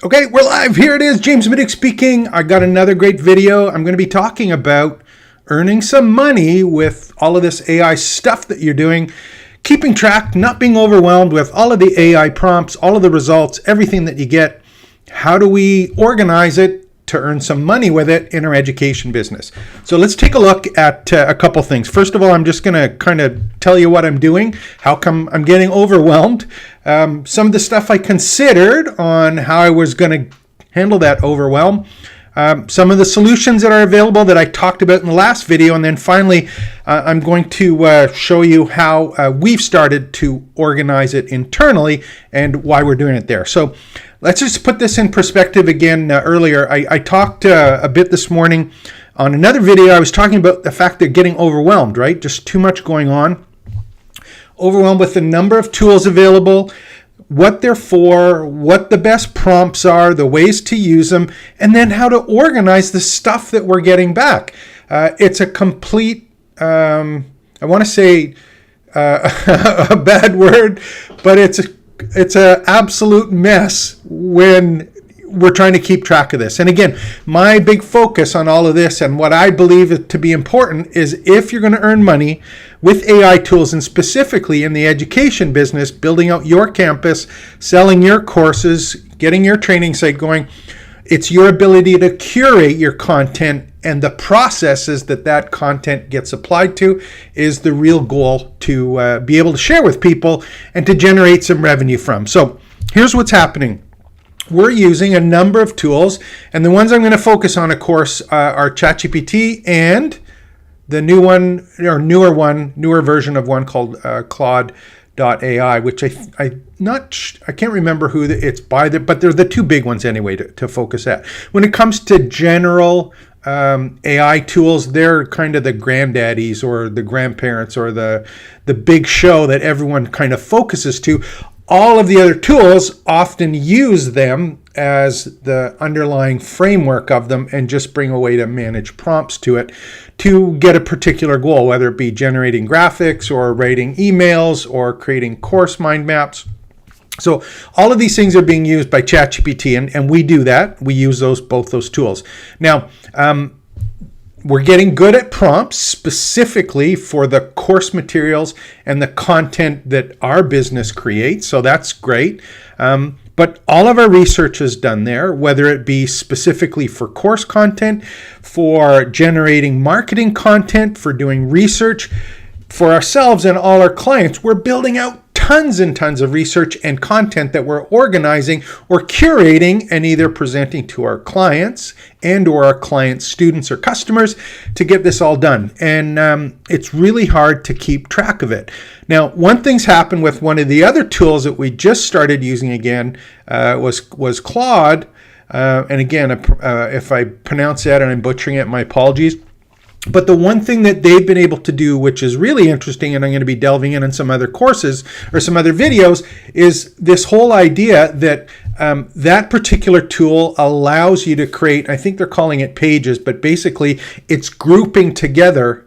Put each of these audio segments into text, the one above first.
Okay, we're live. Here it is. James Middick speaking. I got another great video. I'm going to be talking about earning some money with all of this AI stuff that you're doing, keeping track, not being overwhelmed with all of the AI prompts, all of the results, everything that you get. How do we organize it to earn some money with it in our education business? So let's take a look at a couple things. First of all, I'm just going to kind of tell you what I'm doing, how come I'm getting overwhelmed, some of the stuff I considered on how I was going to handle that overwhelm, some of the solutions that are available that I talked about in the last video, and then finally I'm going to show you how we've started to organize it internally and why we're doing it there. So let's just put this in perspective again. Earlier, I talked a bit this morning on another video. I was talking about the fact they're getting overwhelmed, right? Just too much going on. Overwhelmed with the number of tools available, what they're for, what the best prompts are, the ways to use them, and then how to organize the stuff that we're getting back. It's a complete, I want to say a bad word, but it's an absolute mess when we're trying to keep track of this. And again, my big focus on all of this and what I believe to be important is if you're going to earn money with AI tools, and specifically in the education business, building out your campus, selling your courses, getting your training site going, it's your ability to curate your content, and the processes that content gets applied to is the real goal to be able to share with people and to generate some revenue from. So here's what's happening. We're using a number of tools, and the ones I'm going to focus on, of course, are ChatGPT and the newer version of one called Claude AI, which I can't remember who it's by, but they're the two big ones anyway to focus at. When it comes to general AI tools, they're kind of the granddaddies or the grandparents or the big show that everyone kind of focuses to. All of the other tools often use them as the underlying framework of them and just bring a way to manage prompts to it to get a particular goal, whether it be generating graphics or writing emails or creating course mind maps. So all of these things are being used by ChatGPT, and we do that. We use both those tools. Now, we're getting good at prompts specifically for the course materials and the content that our business creates. So that's great. But all of our research is done there, whether it be specifically for course content, for generating marketing content, for doing research for ourselves and all our clients. We're building out tons and tons of research and content that we're organizing or curating and either presenting to our clients and or our clients' students or customers to get this all done. And it's really hard to keep track of it. Now, one thing's happened with one of the other tools that we just started using again was Claude. And again, if I pronounce that and I'm butchering it, my apologies. But the one thing that they've been able to do, which is really interesting, and I'm going to be delving in on some other courses or some other videos, is this whole idea that that particular tool allows you to create, I think they're calling it pages, but basically it's grouping together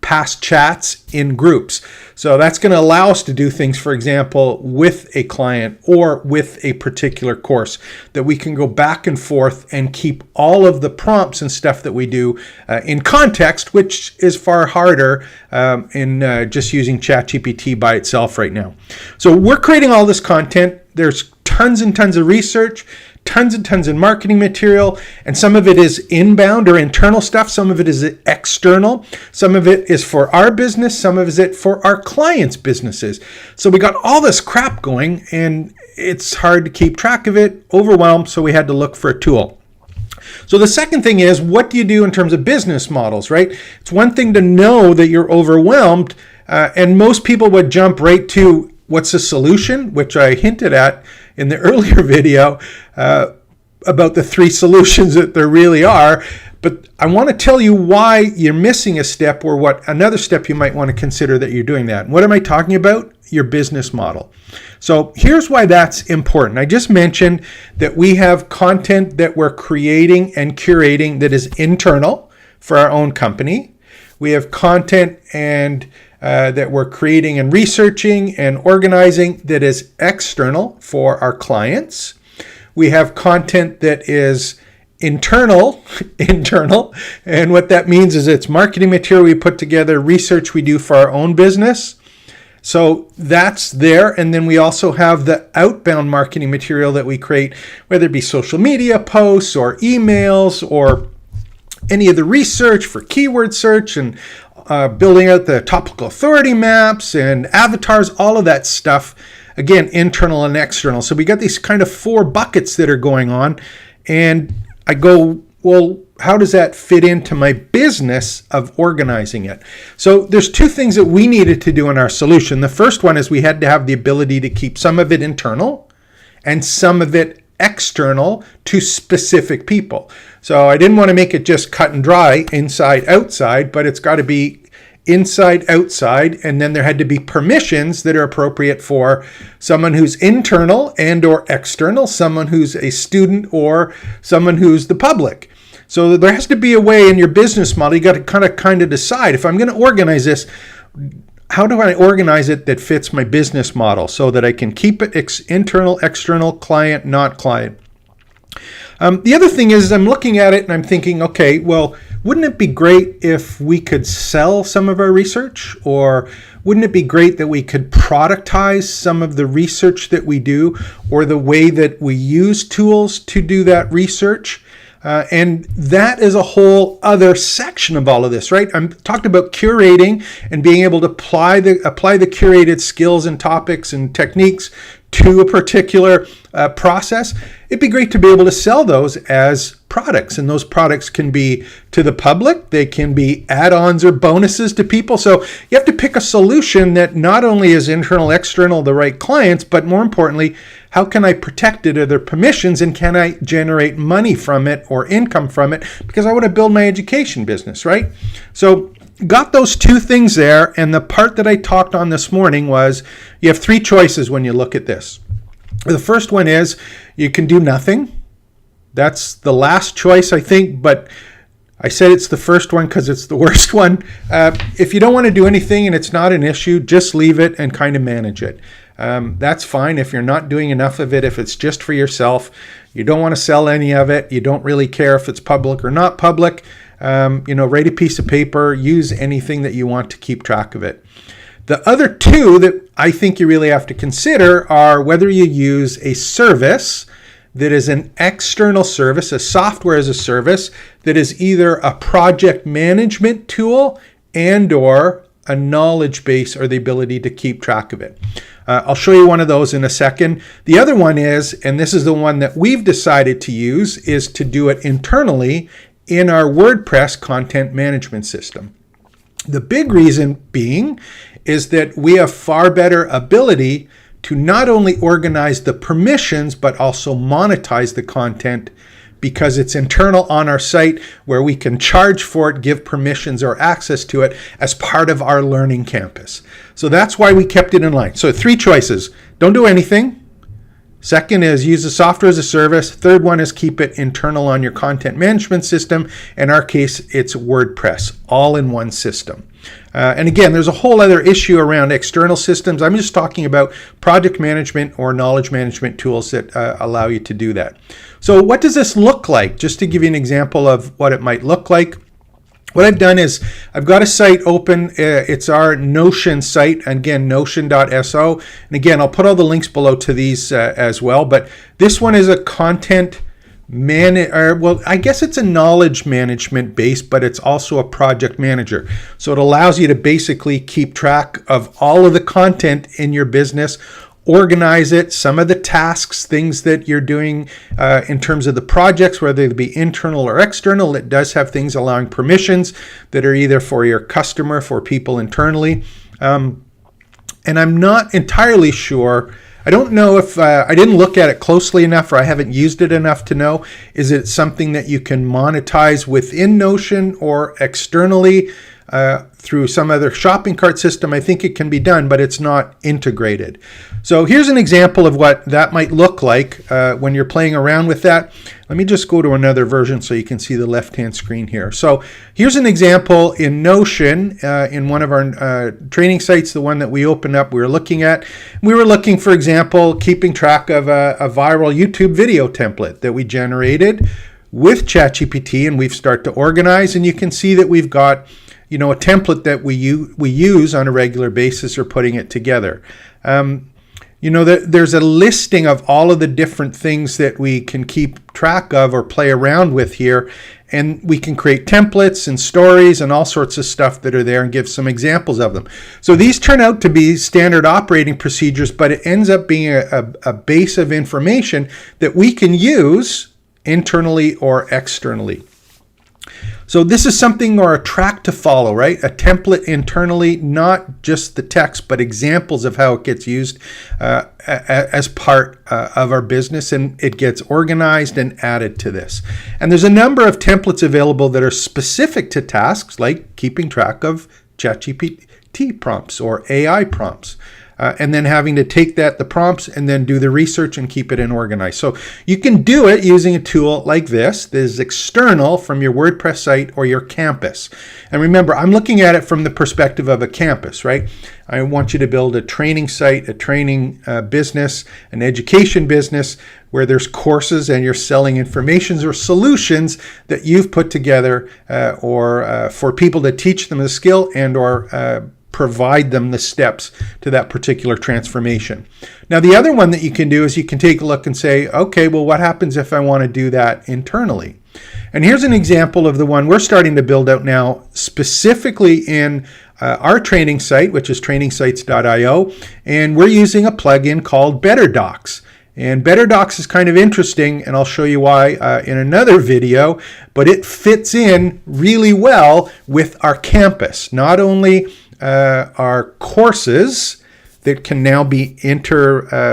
past chats in groups. So that's going to allow us to do things, for example, with a client or with a particular course that we can go back and forth and keep all of the prompts and stuff that we do in context, which is far harder in just using ChatGPT by itself right now. So we're creating all this content. There's tons and tons of research, tons and tons of marketing material, and some of it is inbound or internal stuff. Some of it is external. Some of it is for our business. Some of it for our clients' businesses. So we got all this crap going, and it's hard to keep track of it, overwhelmed, so we had to look for a tool. So the second thing is, what do you do in terms of business models, right? It's one thing to know that you're overwhelmed, and most people would jump right to what's the solution, which I hinted at in the earlier video about the three solutions that there really are. But I want to tell you why you're missing a step, or what another step you might want to consider that you're doing that. What am I talking about? Your business model. So here's why that's important. I just mentioned that we have content that we're creating and curating that is internal for our own company. We have content and that we're creating and researching and organizing that is external for our clients. We have content that is internal, and what that means is it's marketing material we put together, research we do for our own business. So that's there. And then we also have the outbound marketing material that we create, whether it be social media posts or emails or any of the research for keyword search and building out the topical authority maps and avatars, all of that stuff. Again, internal and external. So we got these kind of 4 buckets that are going on. And I go, well, how does that fit into my business of organizing it? So there's 2 things that we needed to do in our solution. The first one is we had to have the ability to keep some of it internal and some of it external to specific people. So I didn't want to make it just cut and dry, inside, outside, but it's got to be inside, outside, and then there had to be permissions that are appropriate for someone who's internal and or external, someone who's a student or someone who's the public. So there has to be a way in your business model. You got to kind of decide, if I'm going to organize this, how do I organize it that fits my business model so that I can keep it internal, external, client, not client. The other thing is I'm looking at it and I'm thinking, okay, well, wouldn't it be great if we could sell some of our research? Or wouldn't it be great that we could productize some of the research that we do, or the way that we use tools to do that research? And that is a whole other section of all of this, right? I'm talked about curating and being able to apply the curated skills and topics and techniques to a particular process. It'd be great to be able to sell those as products, and those products can be to the public. They can be add-ons or bonuses to people. So you have to pick a solution that not only is internal, external, the right clients, but more importantly, how can I protect it? Are there permissions, and can I generate money from it or income from it? Because I want to build my education business, right? So got those 2 things there. And the part that I talked on this morning was you have 3 choices when you look at this. The first one is you can do nothing. That's the last choice, I think, but I said it's the first one because it's the worst one. If you don't want to do anything and it's not an issue, just leave it and kind of manage it. That's fine if you're not doing enough of it, if it's just for yourself, you don't want to sell any of it, you don't really care if it's public or not public, write a piece of paper, use anything that you want to keep track of it. The other 2 that I think you really have to consider are whether you use a service that is an external service, a software as a service that is either a project management tool and or a knowledge base or the ability to keep track of it. I'll show you one of those in a second. The other one is, and this is the one that we've decided to use, is to do it internally in our WordPress content management system. The big reason being is that we have far better ability to not only organize the permissions, but also monetize the content, because it's internal on our site where we can charge for it, give permissions or access to it as part of our learning campus. So that's why we kept it in line. So 3 choices: don't do anything. Second is use the software as a service. Third one is keep it internal on your content management system. In our case, it's WordPress, all in one system. And again, there's a whole other issue around external systems. I'm just talking about project management or knowledge management tools that allow you to do that. So what does this look like? Just to give you an example of what it might look like. What I've done is I've got a site open. It's our Notion site. Again, notion.so. And again, I'll put all the links below to these as well. But this one is a content I guess it's a knowledge management base, but it's also a project manager. So it allows you to basically keep track of all of the content in your business, organize it, some of the tasks, things that you're doing in terms of the projects, whether they be internal or external. It does have things allowing permissions that are either for your customer, for people internally. And I'm not entirely sure. I don't know if I didn't look at it closely enough, or I haven't used it enough to know. Is it something that you can monetize within Notion or externally? through some other shopping cart system, I think it can be done, but it's not integrated. So here's an example of what that might look like when you're playing around with that. Let me just go to another version so you can see the left-hand screen here. So here's an example in Notion in one of our training sites, the one that we opened up, we were looking at. We were looking, for example, keeping track of a viral YouTube video template that we generated with ChatGPT, and we've started to organize, and you can see that we've got a template that we use on a regular basis or putting it together. There's a listing of all of the different things that we can keep track of or play around with here, and we can create templates and stories and all sorts of stuff that are there and give some examples of them. So these turn out to be standard operating procedures, but it ends up being a base of information that we can use internally or externally. So this is something, or a track to follow, right? A template internally, not just the text, but examples of how it gets used as part of our business, and it gets organized and added to this. And there's a number of templates available that are specific to tasks, like keeping track of ChatGPT prompts or AI prompts. And then having to take the prompts, and then do the research and keep it in organized. So you can do it using a tool like this that is external from your WordPress site or your campus. And remember, I'm looking at it from the perspective of a campus, right? I want you to build a training site, a training business, an education business where there's courses and you're selling information or solutions that you've put together or for people to teach them the skill and or provide them the steps to that particular transformation. Now, the other one that you can do is you can take a look and say, okay, well, what happens if I want to do that internally? And here's an example of the one we're starting to build out now, specifically in our training site, which is trainingsites.io, and we're using a plugin called Better Docs. And Better Docs is kind of interesting, and I'll show you why in another video, but it fits in really well with our campus. Not only our courses that can now be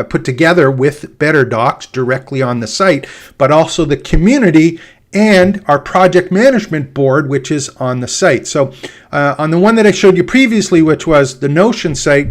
put together with Better Docs directly on the site, but also the community and our project management board, which is on the site. So on the one that I showed you previously, which was the Notion site,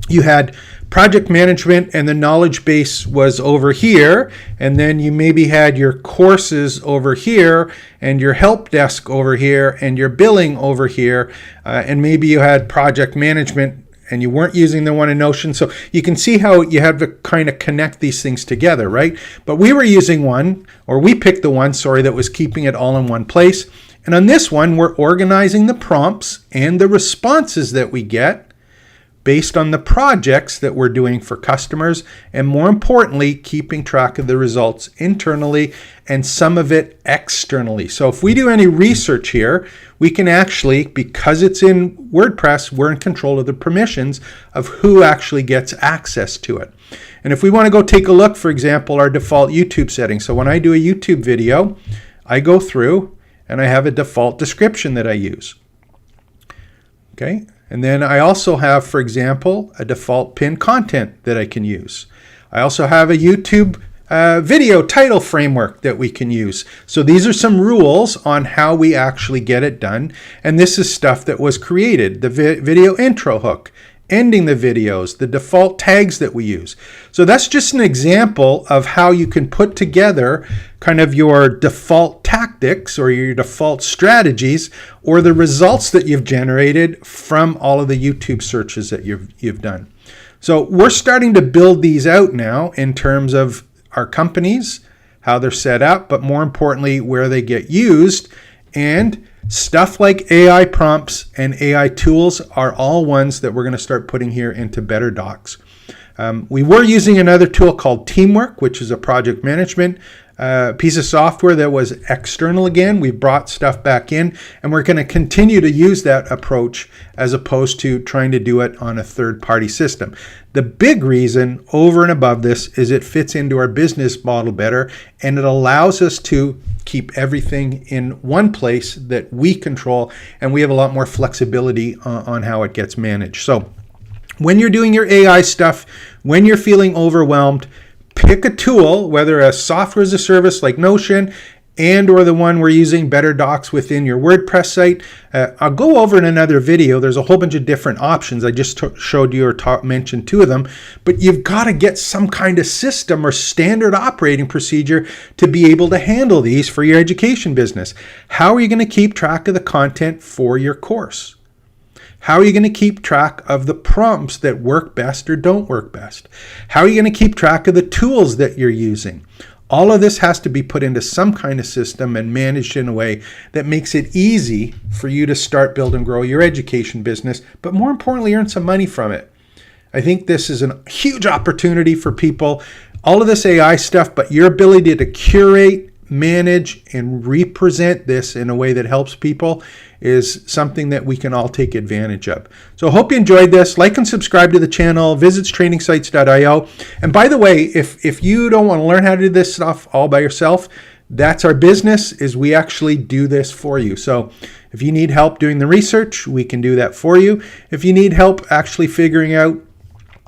you had project management and the knowledge base was over here, and then you maybe had your courses over here and your help desk over here and your billing over here, and maybe you had project management and you weren't using the one in Notion. So you can see how you have to kind of connect these things together, right? But we were using one, or we picked the one, that was keeping it all in one place. And on this one, we're organizing the prompts and the responses that we get based on the projects that we're doing for customers, and more importantly, keeping track of the results internally and some of it externally. So if we do any research here, we can actually, because it's in WordPress, we're in control of the permissions of who actually gets access to it. And if we want to go take a look, for example, our default YouTube settings. So when I do a YouTube video, I go through and I have a default description that I use. Okay. And then I also have, for example, a default pinned content that I can use. I also have a YouTube video title framework that we can use. So these are some rules on how we actually get it done. And this is stuff that was created. The video intro hook, ending the videos, the default tags that we use. So that's just an example of how you can put together kind of your default tactics or your default strategies or the results that you've generated from all of the YouTube searches that you've done. So we're starting to build these out now in terms of our companies, how they're set up, but more importantly, where they get used. And stuff like AI prompts and AI tools are all ones that we're going to start putting here into Better Docs. We were using another tool called Teamwork, which is a project management piece of software that was external again. We brought stuff back in, and we're going to continue to use that approach as opposed to trying to do it on a third-party system. The big reason over and above this is it fits into our business model better, and it allows us to keep everything in one place that we control, and we have a lot more flexibility on how it gets managed. So when you're doing your AI stuff, when you're feeling overwhelmed, pick a tool, whether a software as a service like Notion, and or the one we're using, Better Docs, within your WordPress site. I'll go over in another video. There's a whole bunch of different options. I just showed you or mentioned 2 of them, but you've got to get some kind of system or standard operating procedure to be able to handle these for your education business. How are you going to keep track of the content for your course? How are you going to keep track of the prompts that work best or don't work best? How are you going to keep track of the tools that you're using? All of this has to be put into some kind of system and managed in a way that makes it easy for you to start, build, and grow your education business, but more importantly, earn some money from it. I think this is a huge opportunity for people. All of this AI stuff, but your ability to curate, manage, and represent this in a way that helps people is something that we can all take advantage of. So I hope you enjoyed this. Like and subscribe to the channel. Visit trainingsites.io. And by the way, if you don't want to learn how to do this stuff all by yourself, that's our business, is we actually do this for you. So if you need help doing the research, we can do that for you. If you need help actually figuring out,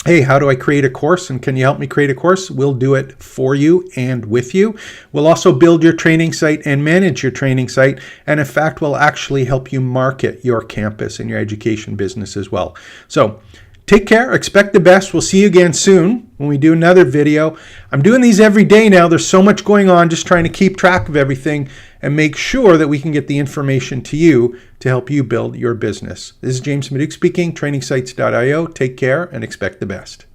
hey, how do I create a course, and can you help me create a course? We'll do it for you and with you. We'll also build your training site and manage your training site. And in fact, we'll actually help you market your campus and your education business as well. So take care, expect the best. We'll see you again soon when we do another video. I'm doing these every day now. There's so much going on, just trying to keep track of everything and make sure that we can get the information to you to help you build your business. This is James Maduke speaking, trainingsites.io. Take care and expect the best.